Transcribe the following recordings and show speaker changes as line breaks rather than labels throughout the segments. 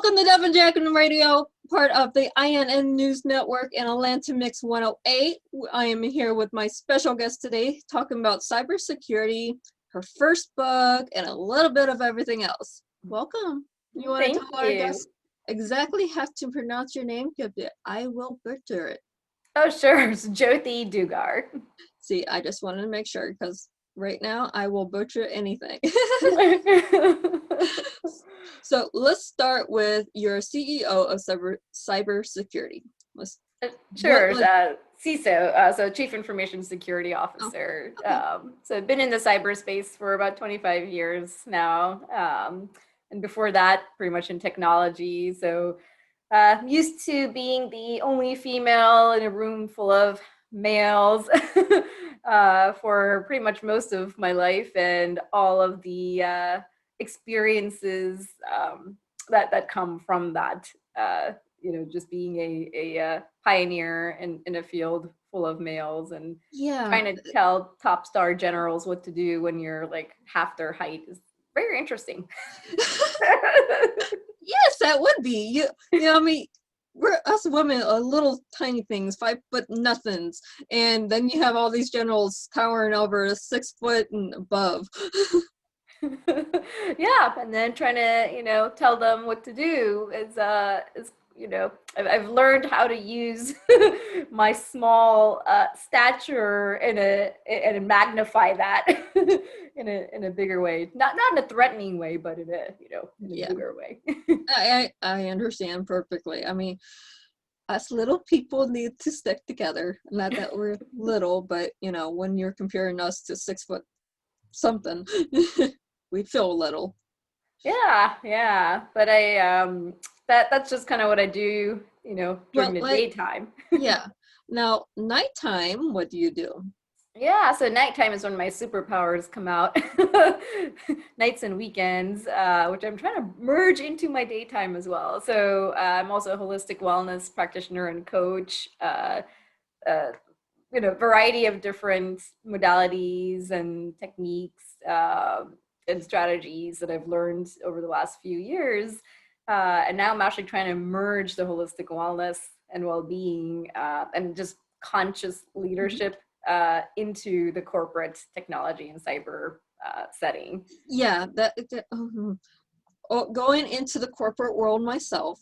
Welcome to Devin Jackson Radio, part of the INN News Network and Atlanta Mix 108. I am here with my special guest today, talking about cybersecurity, her first book, and a little bit of everything else. Welcome. You want to tell our guests exactly how to pronounce your name? I will butcher it.
Oh, sure. It's Jothi Dugar.
See, I just wanted to make sure because right now I will butcher anything. So let's start with your CEO of cybersecurity.
Sure. CISO, so Chief Information Security Officer.
Oh, okay.
So I've been in the cyberspace for about 25 years now. And before that, pretty much in technology. So used to being the only female in a room full of males for pretty much most of my life, and all of the experiences that come from that. Just being a pioneer in a field full of males, and trying to tell top star generals what to do when you're like half their height is very interesting.
Yes, that would be. I mean, we're us women are little tiny things, 5 foot nothings, and then you have all these generals towering over 6 foot and above.
Yeah, and then trying to tell them what to do is I've learned how to use my small stature and magnify that in a bigger way, not in a threatening way, but in a bigger way.
I understand perfectly. I mean, us little people need to stick together. Not that we're little, but when you're comparing us to 6 foot something, we feel little.
Yeah. But that's just kind of what I do, during the daytime.
Yeah. Now, nighttime, what do you do?
Yeah, so nighttime is when my superpowers come out. Nights and weekends, which I'm trying to merge into my daytime as well. So I'm also a holistic wellness practitioner and coach. Variety of different modalities and techniques and strategies that I've learned over the last few years. And now I'm actually trying to merge the holistic wellness and well-being and just conscious leadership into the corporate technology and cyber setting.
Yeah, going into the corporate world myself,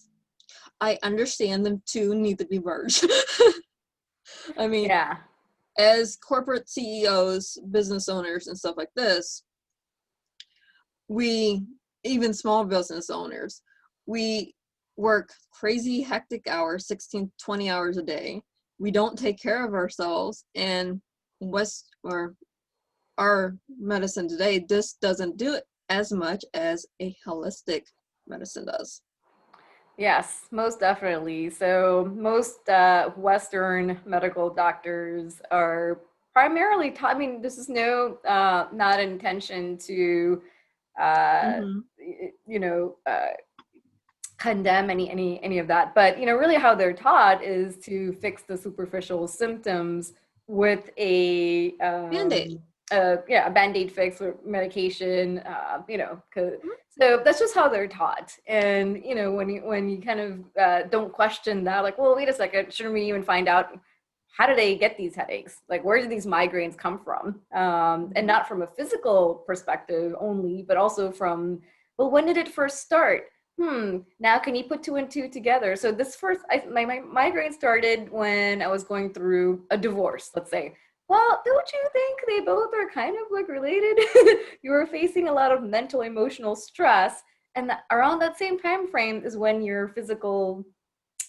I understand them two need to be merged. I mean, as corporate CEOs, business owners, and stuff like this, even small business owners, we work crazy hectic hours, 16, 20 hours a day. We don't take care of ourselves, and our medicine today, this doesn't do it as much as a holistic medicine does.
Yes, most definitely. So most Western medical doctors are primarily taught. I mean, this is not intention to, condemn any of that. But really, how they're taught is to fix the superficial symptoms with a
Band-Aid.
A Band-Aid fix or medication. So that's just how they're taught. And when you kind of don't question that, like, well, wait a second, shouldn't we even find out how do they get these headaches? Like, where do these migraines come from? And not from a physical perspective only, but also from, well, when did it first start? Now can you put 2 and 2 together? So my migraine started when I was going through a divorce, let's say. Well, don't you think they both are kind of like related? You were facing a lot of mental, emotional stress, and around that same time frame is when your physical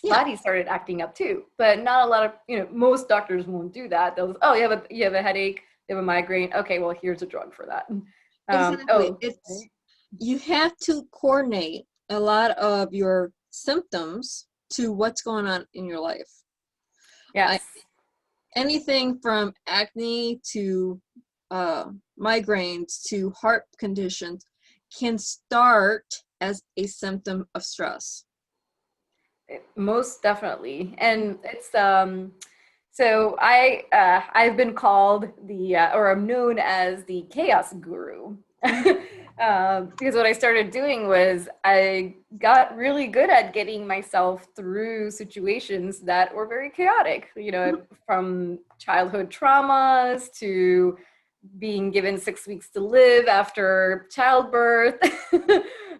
body started acting up too. But not a lot of, most doctors won't do that. They'll, oh, you have a headache, you have a migraine. Okay, well, here's a drug for that.
Exactly. You have to coordinate a lot of your symptoms to what's going on in your life.
Yes.
Anything from acne to migraines to heart conditions can start as a symptom of stress.
Most definitely. And it's so I've been called or I'm known as the chaos guru. Because what I started doing was I got really good at getting myself through situations that were very chaotic, from childhood traumas to being given 6 weeks to live after childbirth.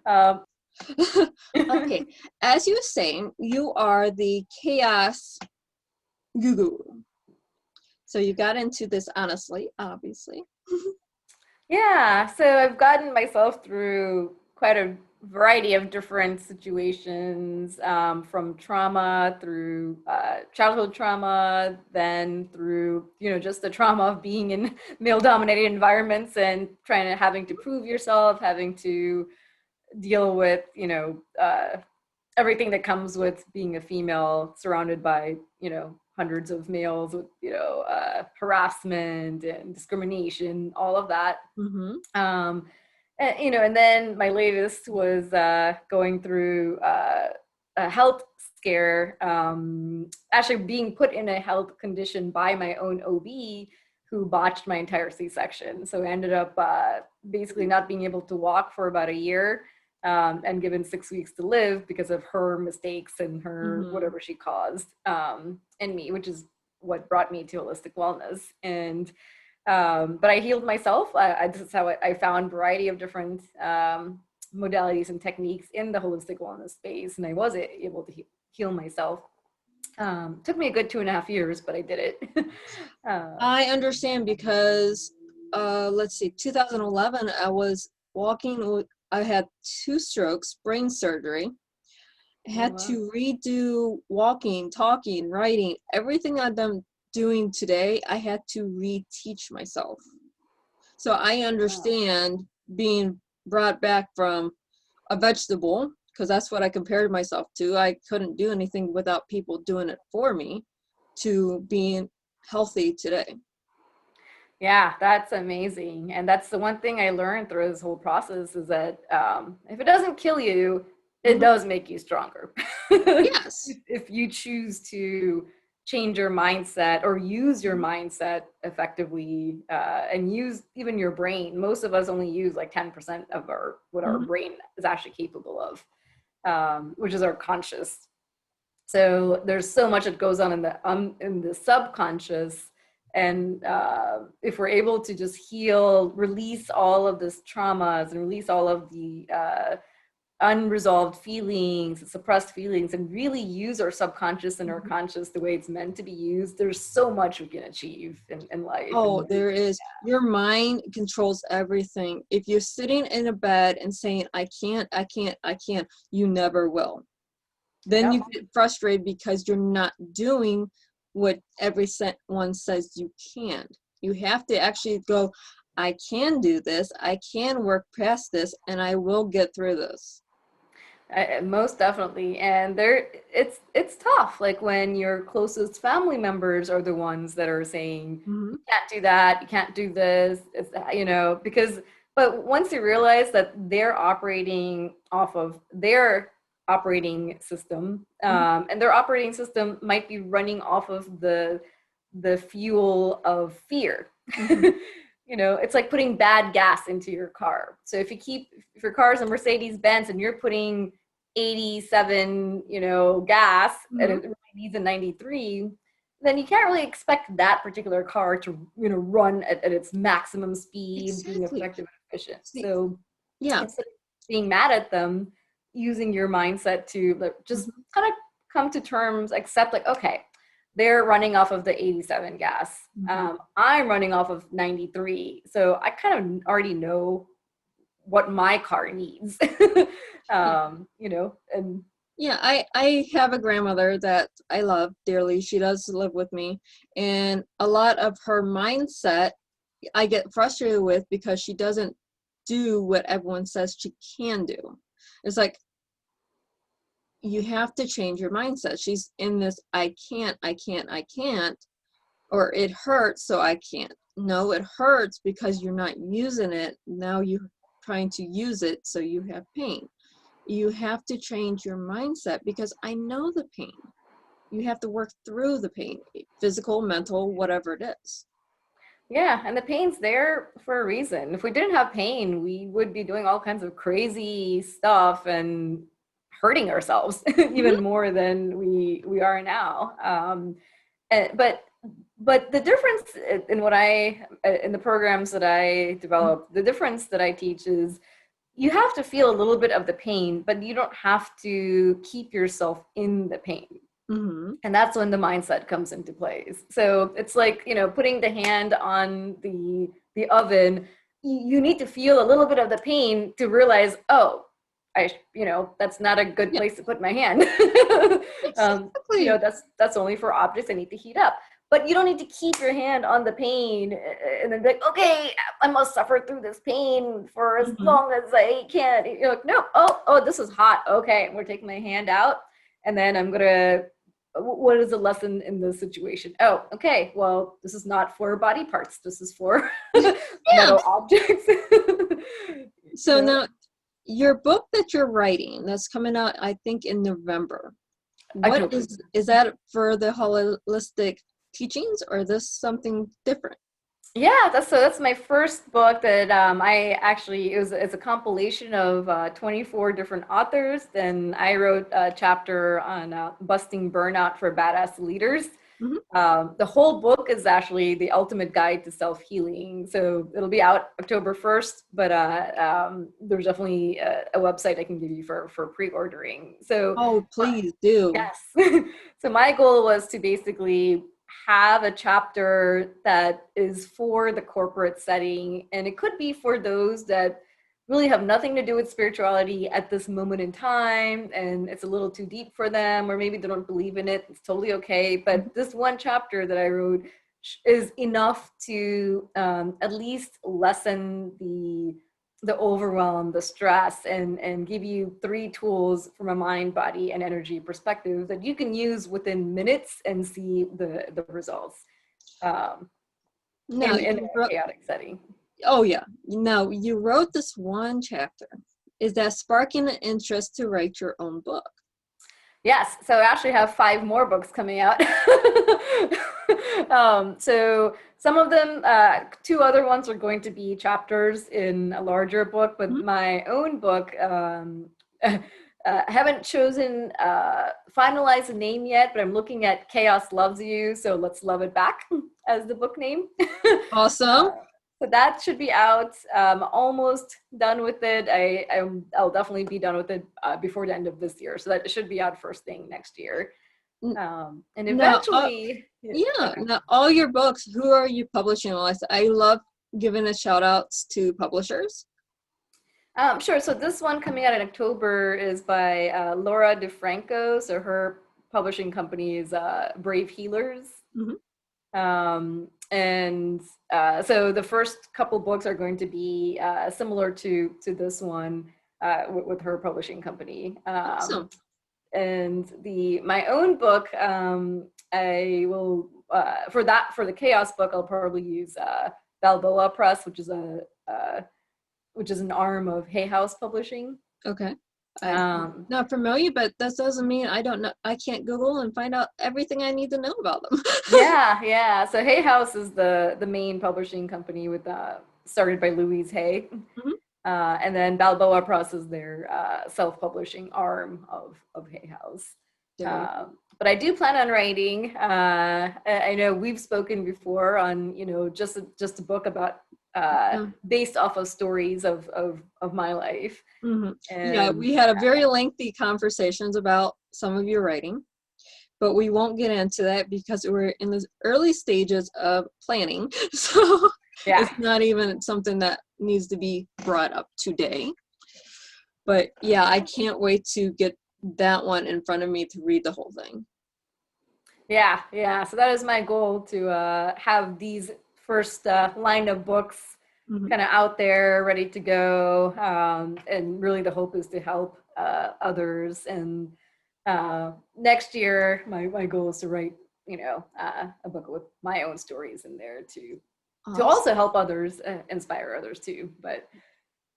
um,
Okay, as you were saying, you are the chaos guru. So you got into this honestly, obviously.
Yeah, so I've gotten myself through quite a variety of different situations, from trauma through childhood trauma, then through, just the trauma of being in male-dominated environments and having to prove yourself, having to deal with, everything that comes with being a female surrounded by, hundreds of males with, harassment and discrimination, all of that.
Mm-hmm.
And then my latest was going through a health scare, actually being put in a health condition by my own OB who botched my entire C-section. So I ended up basically not being able to walk for about a year, and given 6 weeks to live because of her mistakes and her whatever she caused in me, which is what brought me to holistic wellness. And but I healed myself. This is how I found variety of different modalities and techniques in the holistic wellness space, and I was able to heal myself. Took me a good 2.5 years, but I did it.
I understand because, let's see, 2011, I was walking, I had 2 strokes, brain surgery. I had
Wow.
to redo walking, talking, writing, everything I'm doing today, I had to reteach myself. So I
Wow.
understand being brought back from a vegetable, because that's what I compared myself to. I couldn't do anything without people doing it for me, to being healthy today.
Yeah, that's amazing. And that's the one thing I learned through this whole process is that if it doesn't kill you, it
Mhm.
does make you stronger.
Yes.
If you choose to change your mindset or use your
Mhm.
mindset effectively, and use even your brain. Most of us only use like 10% of what our
Mhm.
brain is actually capable of, which is our conscious. So there's so much that goes on in the subconscious, and if we're able to just heal, release all of this traumas and release all of the unresolved feelings, suppressed feelings, and really use our subconscious and our
Mhm.
conscious the way it's meant to be used, there's so much we can achieve in life.
Oh,
And
there is. Your mind controls everything. If you're sitting in a bed and saying, I can't, I can't, I can't, you never will. Then you
yep.
get frustrated because you're not doing what everyone says you can. You have to actually go, I can do this, I can work past this, and I will get through this.
Most definitely. And it's tough, like when your closest family members are the ones that are saying
Mm-hmm.
you can't do that, you can't do this. It's, because but once you realize that they're operating off of their operating system, and their operating system might be running off of the fuel of fear.
Mm-hmm.
It's like putting bad gas into your car. So if your car is a Mercedes Benz and you're putting 87, gas, and
Mm-hmm.
it really needs a 93, then you can't really expect that particular car to, run at its maximum speed, being
Exactly.
effective and efficient.
See,
So
yeah.
instead of being mad at them, using your mindset to like, just
Mm-hmm.
kind of come to terms, accept like, okay, they're running off of the 87 gas.
Mm-hmm.
I'm running off of 93. So I kind of already know what my car needs. And
Yeah, I have a grandmother that I love dearly. She does live with me, and a lot of her mindset I get frustrated with because she doesn't do what everyone says she can do. It's like you have to change your mindset. She's in this I can't, I can't, I can't, or it hurts so I can't. No, it hurts because you're not using it. Now you're trying to use it so you have pain. You have to change your mindset because I know the pain. You have to work through the pain, physical, mental, whatever it is.
Yeah, and the pain's there for a reason. If we didn't have pain, we would be doing all kinds of crazy stuff and hurting ourselves
Mhm.
even more than we are now. But the difference in what I in the programs that I develop, the difference that I teach is you have to feel a little bit of the pain, but you don't have to keep yourself in the pain.
Mhm.
And that's when the mindset comes into place. So it's like, putting the hand on the oven. You need to feel a little bit of the pain to realize, oh, that's not a good
Yeah,
place to put my hand.
exactly.
That's only for objects I need to heat up. But you don't need to keep your hand on the pain and then be like, okay, I must suffer through this pain for as
Mhm.
long as I can. You're like, no, oh, this is hot. Okay, we're taking my hand out, and then I'm gonna, what is the lesson in this situation? Oh, okay, well, this is not for body parts. This is for
Yeah.
metal objects.
So now your book that you're writing that's coming out, I think in November. What
October.
is that for the holistic teachings or is this something different?
Yeah, that's my first book that I actually, it's a compilation of 24 different authors. Then I wrote a chapter on busting burnout for badass leaders.
Mhm.
The whole book is actually the ultimate guide to self-healing. So it'll be out October 1st, but there's definitely a website I can give you for pre-ordering. So
Oh, please do.
yes. So my goal was to basically have a chapter that is for the corporate setting, and it could be for those that really have nothing to do with spirituality at this moment in time, and it's a little too deep for them, or maybe they don't believe in it. It's totally okay.
Mhm.
But this one chapter that I wrote is enough to at least lessen the overwhelm, the stress, and give you 3 tools from a mind, body, and energy perspective that you can use within minutes and see the results um,
Now
in
you
a
wrote,
chaotic setting.
oh yeah. Now you wrote this one chapter. Is that sparking an interest to write your own book?
Yes, so I actually have 5 more books coming out. So some of them, 2 other ones are going to be chapters in a larger book, but
Mhm.
my own book, haven't chosen, finalized a name yet, but I'm looking at Chaos Loves You, so let's love it back as the book name.
Awesome.
So that should be out. Almost done with it. I'll definitely be done with it before the end of this year. So that should be out first thing next year.
N-
And
Now,
eventually,
yeah,
okay.
now all your books, who are you publishing? Well, I love giving a shout outs to publishers.
Sure. So this one coming out in October is by Laura DeFranco. So her publishing company is Brave Healers.
Mhm.
And so the first couple books are going to be similar to this one with her publishing company.
Awesome.
And the my own book, I will for the chaos book, I'll probably use Balboa Press, which is an arm of Hay House Publishing.
Okay. I'm
Um,
not familiar, but that doesn't mean I don't know. I can't Google and find out everything I need to know about them.
yeah. So Hay House is the main publishing company with started by Louise Hay.
Mhm.
And then Balboa Press is their self-publishing arm of Hay House.
Very.
But I do plan on writing. I know we've spoken before on, just a book about
Yeah.
based off of stories of my life.
Yeah,
And
we had a very lengthy conversations about some of your writing, but we won't get into that because we're in the early stages of planning. So
yeah,
it's not even something that needs to be brought up today. But yeah, I can't wait to get that one in front of me to read the whole thing.
yeah. So that is my goal to have these first line of books
Mhm.
kind of out there, ready to go. And really, the hope is to help others. And next year, my goal is to write, a book with my own stories in there to
Awesome.
also help others, inspire others too. But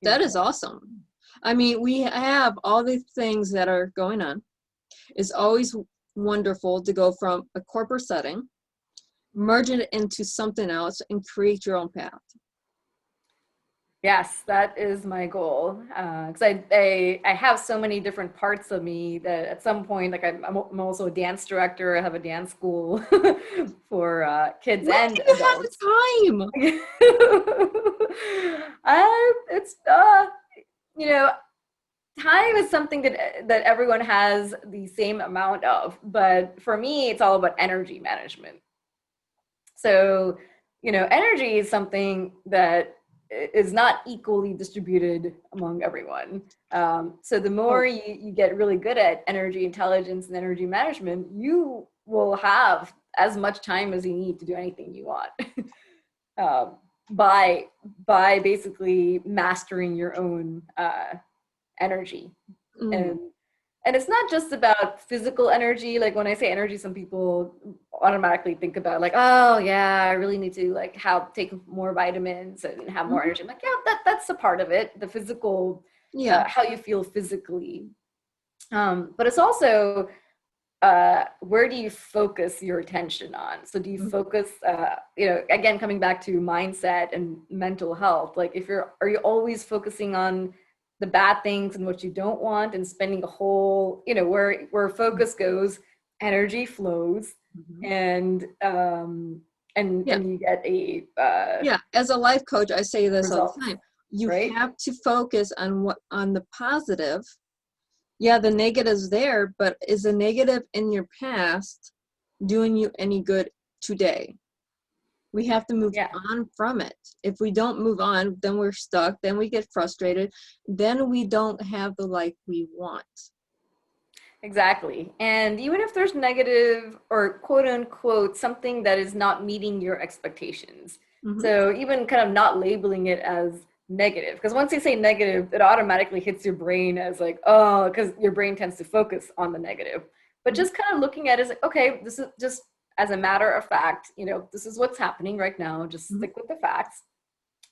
That
yeah,
is awesome. I mean, we have all these things that are going on. It's always wonderful to go from a corporate setting merge it into something else and create your own path.
Yes, that is my goal. Because I have so many different parts of me that at some point, like I'm also a dance director. I have a dance school for kids
When
and
do you have
adults.
the time?
It's you know, time is something that everyone has the same amount of, but for me, it's all about energy management. So, energy is something that is not equally distributed among everyone. So the
Oh,
more you get really good at energy intelligence and energy management, you will have as much time as you need to do anything you want. um, by basically mastering your own energy.
mm,
And it's not just about physical energy. Like when I say energy, some people automatically think about like, oh yeah, I really need to like take more vitamins and have more
mhm,
energy. I'm like, yeah, that's a part of it, the physical,
yeah.
how you feel physically. But it's also where do you focus your attention on? So do you
Mhm.
focus, again, coming back to mindset and mental health, like are you always focusing on the bad things and what you don't want and spending a whole, where focus goes, energy flows,
Mhm.
and
Yeah,
you get a
yeah. As a life coach, I say this all the
results,
time. You
right?
have to focus on the positive. Yeah, the negative's there, but is the negative in your past doing you any good today? We have to move
Yeah.
on from it. If we don't move on, then we're stuck, then we get frustrated, then we don't have the life we want.
Exactly. And even if there's negative or quote unquote something that is not meeting your expectations.
Hmm.
So even kind of not labeling it as negative, because once you say negative, it automatically hits your brain as like, oh, because your brain tends to focus on the negative. But just kind of looking at it as like, okay, this is just as a matter of fact, this is what's happening right now. Just
Hmm.
stick with the facts.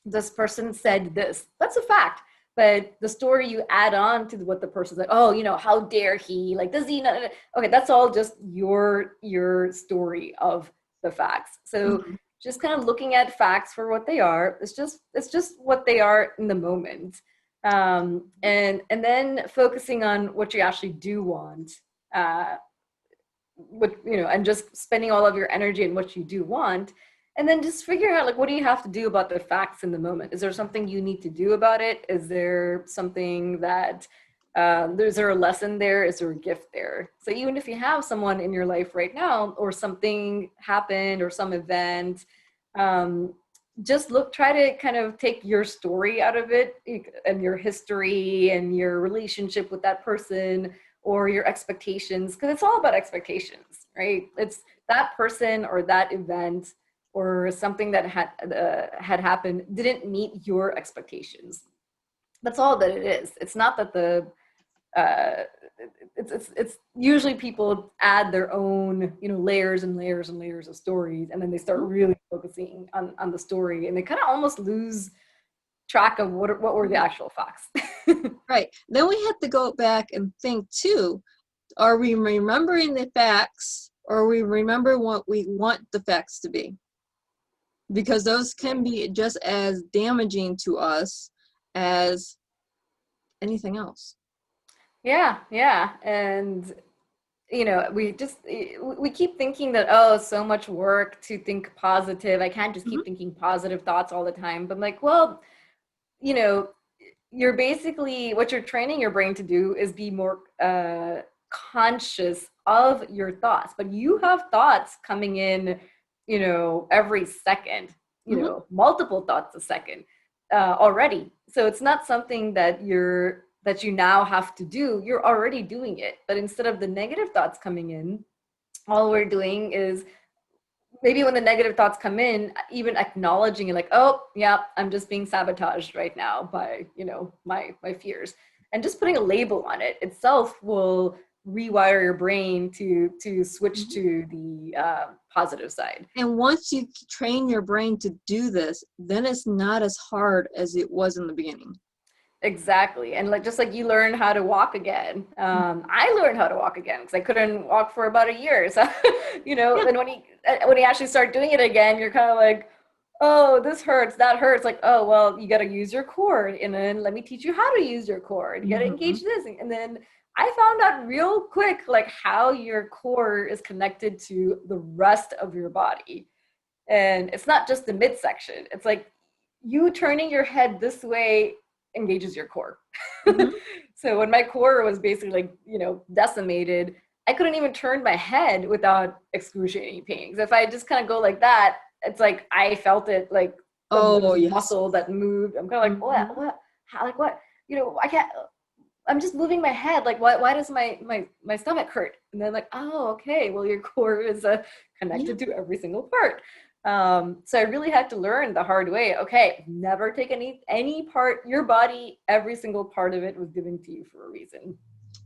This person said this. That's a fact. But the story you add on to what the person's like, oh, how dare he? Like, does he not? Okay, that's all just your story of the facts. So
Hmm.
just kind of looking at facts for what they are. It's just what they are in the moment. And then focusing on what you actually do want. Uh, and just spending all of your energy in what you do want, and then just figuring out like what do you have to do about the facts in the moment. Is there something you need to do about it? Is there something that is there a lesson there? Is there a gift there? So even if you have someone in your life right now, or something happened, or some event, um, just try to kind of take your story out of it, and your history and your relationship with that person, or your expectations, because it's all about expectations, right? It's that person or that event or something that had happened didn't meet your expectations. That's all that it is. It's not that the uh, it's usually people add their own layers and layers and layers of stories, and then they start really focusing on the story, and they kind of almost lose track of what were the actual facts.
Right. Then we have to go back and think too, are we remembering the facts, or we remember what we want the facts to be? Because those can be just as damaging to us as anything else.
Yeah, yeah. And we keep thinking that, oh, so much work to think positive. I can't just
Mhm.
keep thinking positive thoughts all the time. But I'm like, well, you know you're basically, what you're training your brain to do is be more conscious of your thoughts. But you have thoughts coming in, every second,
Mhm.
multiple thoughts a second already. So it's not something that you now have to do. You're already doing it. But instead of the negative thoughts coming in, all we're doing is, maybe when the negative thoughts come in, even acknowledging it, like, oh yeah, I'm just being sabotaged right now by my fears, and just putting a label on it itself will rewire your brain to switch
Mhm.
to the positive side.
And once you train your brain to do this, then it's not as hard as it was in the beginning.
Exactly. And like, just like you learn how to walk again. I learned how to walk again because I couldn't walk for about a year. So,
Yeah.
then when you actually start doing it again, you're kind of like, oh, this hurts, that hurts. Like, oh, well, you got to use your core. And then let me teach you how to use your core. You got to
Mhm.
engage this. And then I found out real quick, like how your core is connected to the rest of your body. And it's not just the midsection. It's like you turning your head this way engages your core.
Mhm.
So when my core was basically like, decimated, I couldn't even turn my head without excruciating pain. Because if I just kind of go like that, it's like I felt it like there was
Oh,
a
yes.
muscle that moved. I'm kind of like,
Mhm.
what, how, like what? I can't. I'm just moving my head. Like, why does my stomach hurt? And then like, oh, okay. Well, your core is
Yeah.
connected to every single part. So I really had to learn the hard way. Okay, never take any part. Your body, every single part of it was given to you for a reason.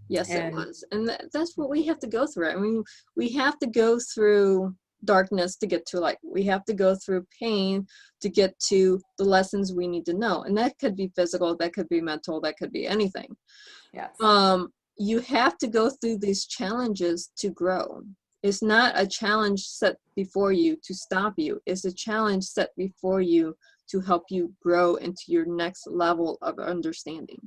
Yes, it
And
was. And that's what we have to go through. I mean, we have to go through darkness to get to light. We have to go through pain to get to the lessons we need to know. And that could be physical, that could be mental, that could be anything.
yes,
You have to go through these challenges to grow. It's not a challenge set before you to stop you. It's a challenge set before you to help you grow into your next level of understanding.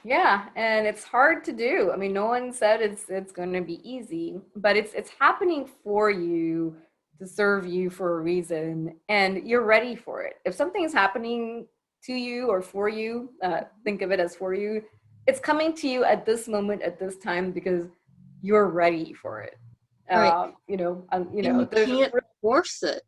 yeah, and it's hard to do. I mean, no one said it's going to be easy, but it's happening for you to serve you for a reason, and you're ready for it. If something is happening to you or for you, think of it as for you. It's coming to you at this moment, at this time, because you're ready for it.
Right. And you
There's
can't force it.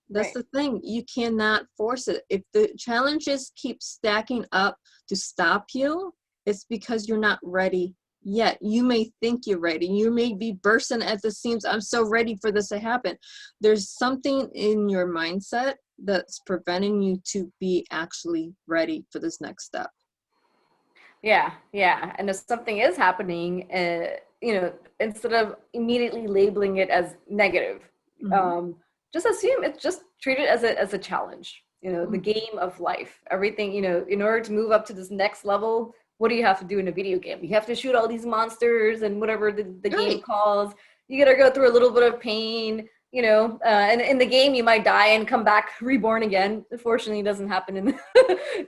That's
right.
the thing. You cannot force it. If the challenges keep stacking up to stop you, it's because you're not ready yet. You may think you're ready. You may be bursting at the seams. I'm so ready for this to happen. There's something in your mindset that's preventing you to be actually ready for this next step.
Yeah, yeah. And if something is happening, instead of immediately labeling it as negative,
Mhm.
um, just assume it's just treat it as a challenge. The
Mhm.
game of life. Everything, in order to move up to this next level, what do you have to do in a video game? You have to shoot all these monsters and whatever the game
Right.
calls. You got to go through a little bit of pain. And in the game you might die and come back reborn again. Unfortunately, it doesn't happen in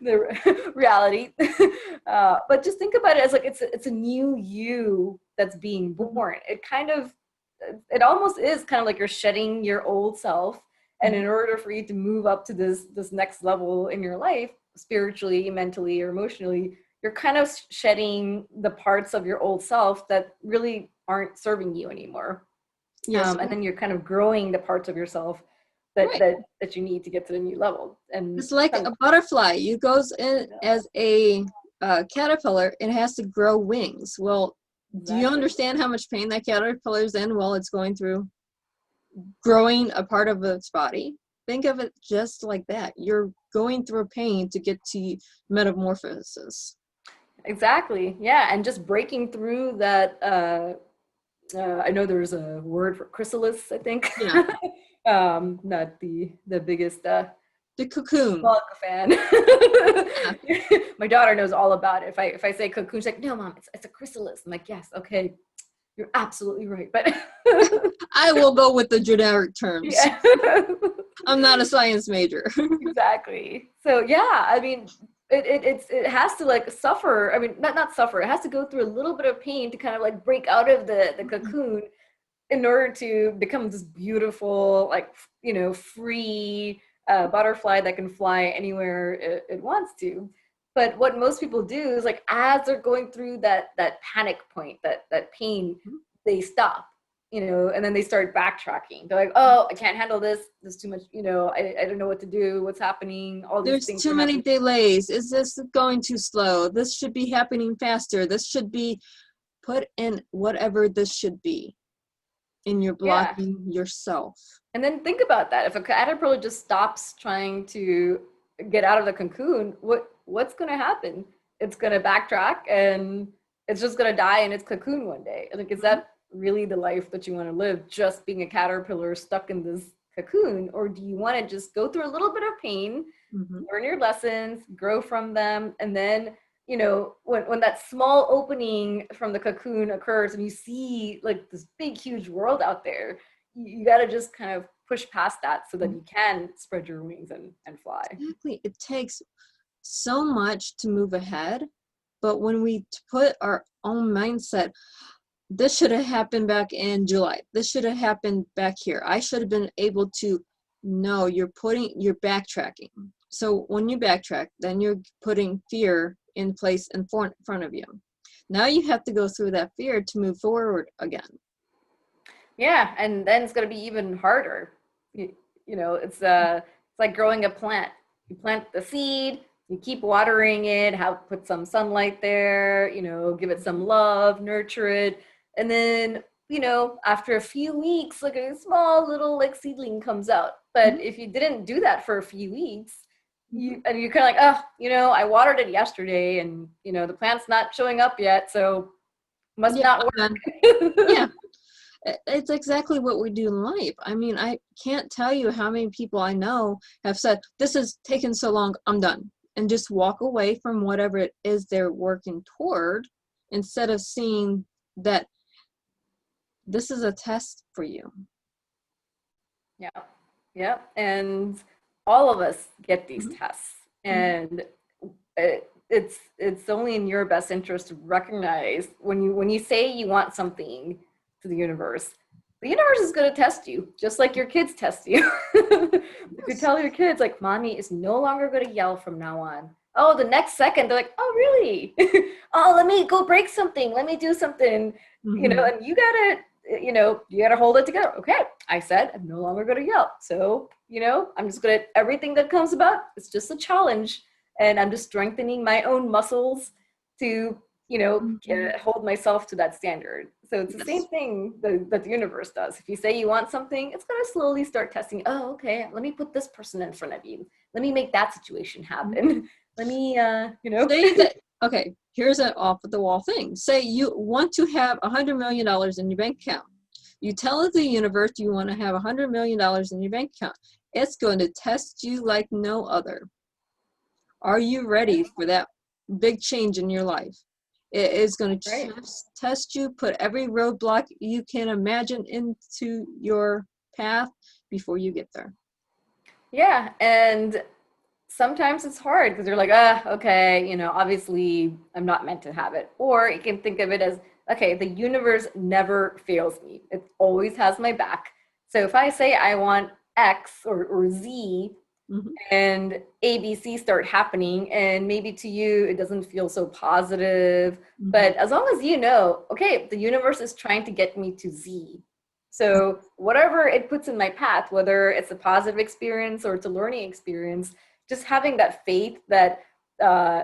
the reality. But just think about it as like it's a new you that's being
Mhm.
born. It almost is kind of like you're shedding your old self, and in
Mhm.
order for you to move up to this next level in your life, spiritually, mentally, or emotionally, you're kind of shedding the parts of your old self that really aren't serving you anymore.
Yes.
And then you're kind of growing the parts of yourself that
Right.
that that you need to get to the new level. And
It's like
some,
a butterfly. You goes in as a caterpillar. It has to grow wings. Well, do you
exactly.
understand how much pain that caterpillar's in while it's going through growing a part of its body? Think of it just like that. You're going through pain to get to metamorphosis.
Exactly. Yeah, and just breaking through that. I know there's a word for chrysalis. I think.
Yeah,
Not the biggest
the cocoon.
bug fan.
Yeah,
My daughter knows all about it. If I say cocoon, she's like, "No, mom, it's a chrysalis." I'm like, "Yes, okay, you're absolutely right." But
I will go with the generic terms.
yeah.
I'm not a science major.
Exactly. So yeah, I mean, it has to like suffer. I mean, not suffer. It has to go through a little bit of pain to kind of like break out of the cocoon in order to become this beautiful, like free butterfly that can fly anywhere it wants to. But what most people do is like as they're going through that panic point, that pain, they stop, and then they start backtracking. They're like, oh, I can't handle this. There's too much, I don't know what to do. What's happening? All these
There's
things
too
are
many
happening.
delays. Is this going too slow? This should be happening faster. This should be put in whatever this should be. And you're
Yeah.
blocking yourself.
And then think about that. If a caterpillar just stops trying to get out of the cocoon, what's going to happen? It's going to backtrack and it's just going to die in its cocoon one day. Like, is
Mhm.
that really the life that you want to live? Just being a caterpillar stuck in this cocoon, or do you want to just go through a little bit of pain,
Mhm.
learn your lessons, grow from them, and then you know, when that small opening from the cocoon occurs and you see like this big, huge world out there, you got to just kind of push past that so that you can spread your wings and fly.
Exactly. It takes so much to move ahead, but when we put our own mindset, this should have happened back in July. This should have happened back here. I should have been able to. No, you're backtracking. So when you backtrack, then you're putting fear in place in front of you. Now you have to go through that fear to move forward again.
Yeah, and then it's going to be even harder. You know, it's like growing a plant. You plant the seed, you keep watering it, have put some sunlight there, you know, give it some love, nurture it, and then, you know, after a few weeks, like a small little like seedling comes out. But
Mhm,
if you didn't do that for a few weeks,
mhm.
you're kind of like, oh, you know, I watered it yesterday, and you know, the plant's not showing up yet, so must
Yeah,
not
I'm done.
work.
Yeah, it's exactly what we do in life. I mean, I can't tell you how many people I know have said, this has taken so long, I'm done. And just walk away from whatever it is they're working toward instead of seeing that this is a test for you.
Yeah. Yeah. And all of us get these
Mhm,
tests.
mhm.
And it's only in your best interest to recognize when you say you want something to the universe is going to test you, just like your kids test you. If you
Yes.
tell your kids, like, mommy is no longer going to yell from now on. Oh, the next second, they're like, oh, really? Oh, let me go break something. Let me do something, you know,
Mhm.
and you got to hold it together. Okay, I said I'm no longer going to yell. So, you know, I'm just going to, everything that comes about, it's just a challenge. And I'm just strengthening my own muscles to, you know,
Mhm.
hold myself to that standard. So it's the same
Yes.
thing that the universe does. If you say you want something, it's going to slowly start testing. Oh, okay, let me put this person in front of you. Let me make that situation
Mhm.
happen. Let me, you know.
Say that, okay, here's an off the wall thing. Say you want to have $100 million in your bank account. You tell the universe you want to have $100 million in your bank account. It's going to test you like no other. Are you ready for that big change in your life? It is going to
Right.
test you, put every roadblock you can imagine into your path before you get there.
Yeah. And sometimes it's hard because you're like, ah, okay, you know, obviously I'm not meant to have it. Or you can think of it as, okay, the universe never fails me. It always has my back. So if I say I want X or Z
Mhm,
and ABC start happening, and maybe to you it doesn't feel so positive,
mhm.
but as long as you know, okay, the universe is trying to get me to Z. So whatever it puts in my path, whether it's a positive experience or it's a learning experience, just having that faith that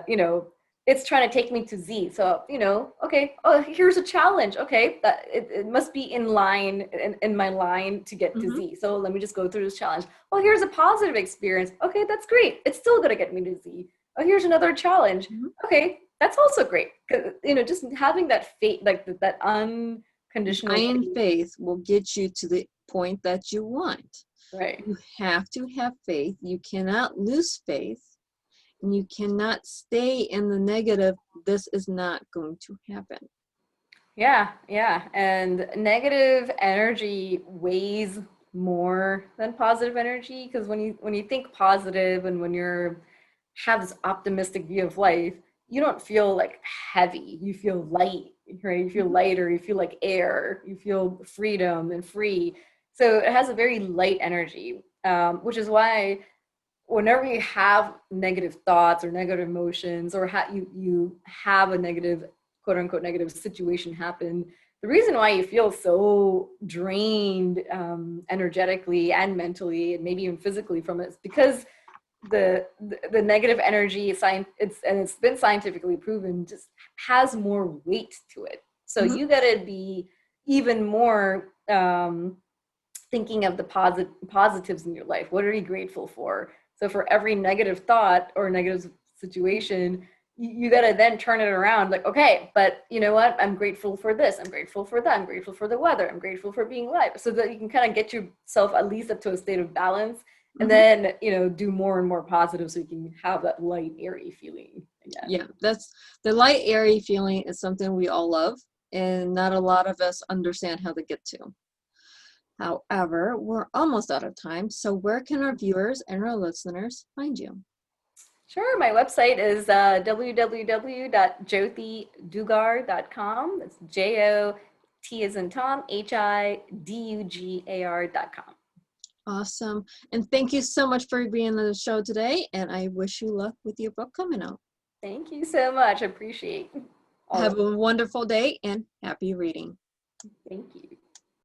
you know, it's trying to take me to Z. So, you know, okay, oh, here's a challenge. Okay, that it must be in line in my line to get to
Mhm,
Z. So let me just go through this challenge. Oh, here's a positive experience. Okay, that's great. It's still gonna get me to Z. Oh, here's another challenge.
mhm.
Okay, that's also great. 'Cause, you know, just having that faith, like that unconditional
Blind
faith,
faith will get you to the point that you want.
right?
You have to have faith. You cannot lose faith. And you cannot stay in the negative. This is not going to happen.
Yeah, yeah. And negative energy weighs more than positive energy because when you think positive and when you're have this optimistic view of life, you don't feel like heavy. You feel light, right? You feel
Mhm,
lighter, you feel like air, you feel freedom and free. So it has a very light energy, which is why whenever you have negative thoughts or negative emotions or you have a negative quote unquote negative situation happen, the reason why you feel so drained energetically and mentally and maybe even physically from it is because the negative energy it's been scientifically proven just has more weight to it, so
mhm,
you got to be even more thinking of the positives in your life. What are you grateful for? So for every negative thought or negative situation, you got to then turn it around like, okay, but you know what, I'm grateful for this, I'm grateful for that, I'm grateful for the weather, I'm grateful for being alive, so that you can kind of get yourself at least up to a state of balance, and
mhm.
then, you know, do more and more positive so you can have that light airy feeling
Yeah, that's the light, airy feeling is something we all love, and not a lot of us understand how to get to. However, we're almost out of time, so where can our viewers and our listeners find you?
Sure, my website is www.jothidugar.com. That's J-O-T as in Tom, Hidugar.com.
Awesome. And thank you so much for being on the show today, and I wish you luck with your book coming out.
Thank you so much. I appreciate all
Have
of it.
a wonderful day and happy reading.
Thank you.